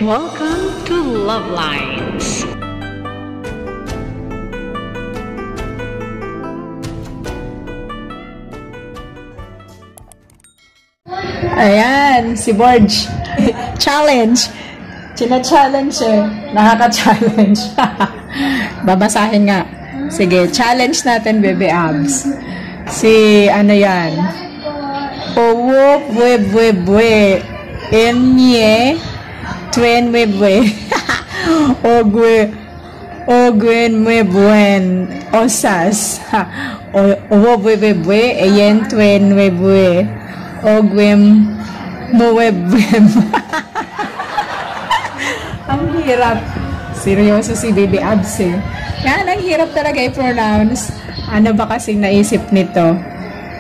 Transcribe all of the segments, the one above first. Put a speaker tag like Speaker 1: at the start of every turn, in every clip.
Speaker 1: Welcome to Love Lines.
Speaker 2: Ayan, si Borge. Challenge. China-challenge eh. Nakaka-challenge. Babasahin nga. Sige, challenge natin, Bebe Abs. Si, ano yan? Owo, bwe, bwe, bwe. Enye, twen, bwe, bwe. Ogwe, ogwen, bwe, bwen. Osas. Owo, bwe, bwe, bwe. Eyen, twen, bwe, bwe. Ogwem, muwebwem. Ang hirap. Seryoso si Baby Abs eh. Yan, ang hirap talaga i-pronounce. Ano ba kasing naisip nito?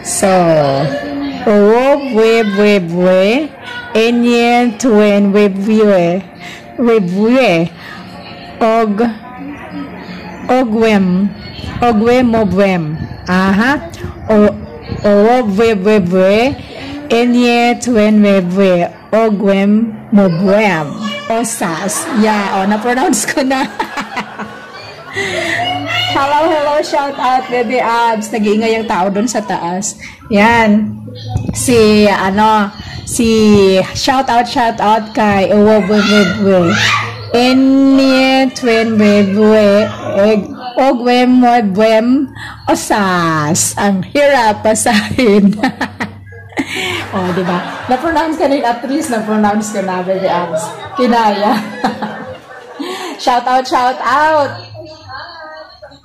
Speaker 2: So, webwebwe, enyen, twen, webwe, webwe, ogwem, ogwemobwem. Aha. Webwebwe, enye, twen, webwe, ogwem, mobwem. Osas. Yeah, na-pronounce ko na. Hello, shout out, Baby Abs. Nag-iingay yung tao doon sa taas. Yan. Si shout out kay Owobwebwe. Enye, twen, webwe, ogwem, mobwem, osas. Ang hirap pasahin. Oh, diba? Na-pronounce ka rin, at least na-pronounce ka na, Baby Abs. Kinaya. Shout out!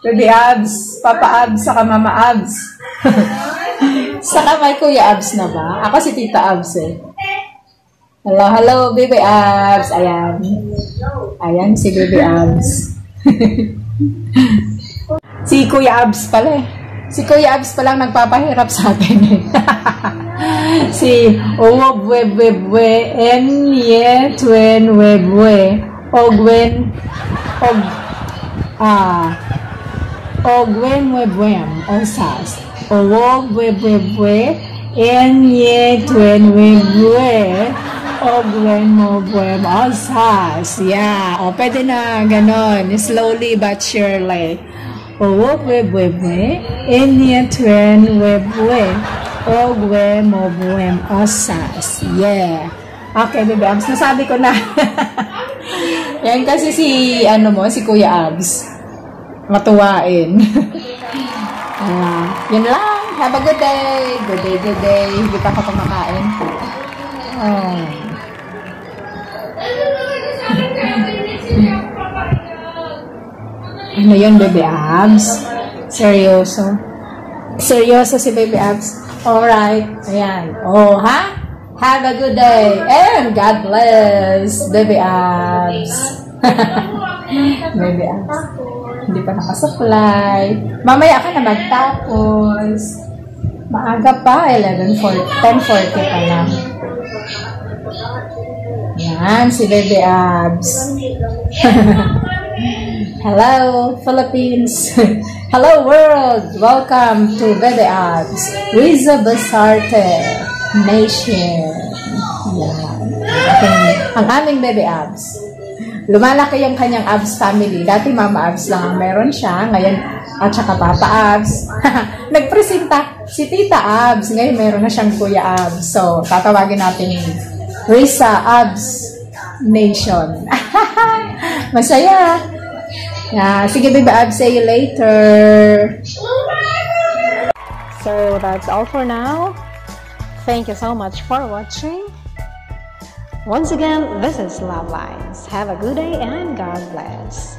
Speaker 2: Baby Abs, Papa Abs, saka Mama Abs. Saka may Kuya Abs na ba? Ako si Tita Abs eh. Hello, Baby Abs. Ayan si Baby Abs. Si Kuya Abs pala eh. Si Kuya Abs palang nagpapahirap sa atin eh. Si Owobwebwe, enye, twen, webwe, ogwen, ogwen, webwem, osas. Owobwebwe, enye, twen, webwe, ogwen, mobwem, osas. Yeah, o pwede na ganon, slowly but surely. Owobwebwe, enye, twen, webwe, ogwe, mobwem, osas. Yeah. Okay, Baby Abs. Nasabi ko na. Yan kasi si Kuya Abs. Matuwain. Yun lang. Have a good day. Good day. Hindi pa ako kumakain. Ano yun, Baby Abs? Seryoso si Baby Abs. Alright. Ayan. Ha? Have a good day. And God bless. Baby Abs. Baby Abs. Hindi pa nakasupply. Mamaya ka na magtapos. Maaga pa. 10:40 pa lang. Yan. Si Baby Abs. Hello, Philippines. Hello, world. Welcome to Baby Abs. Riza Basarte Nation. Yan. Ang aming Baby Abs. Lumalaki yung kanyang Abs family. Dati Mama Abs lang ang meron siya. Ngayon, at saka Papa Abs. Nagpresenta si Tita Abs. Ngayon, meron na siyang Kuya Abs. So, tatawagin natin Riza Abs Nation. Masaya. Sige, Baby Abs, see you later. So, that's all for now. Thank you so much for watching. Once again, this is Love Lines. Have a good day and God bless.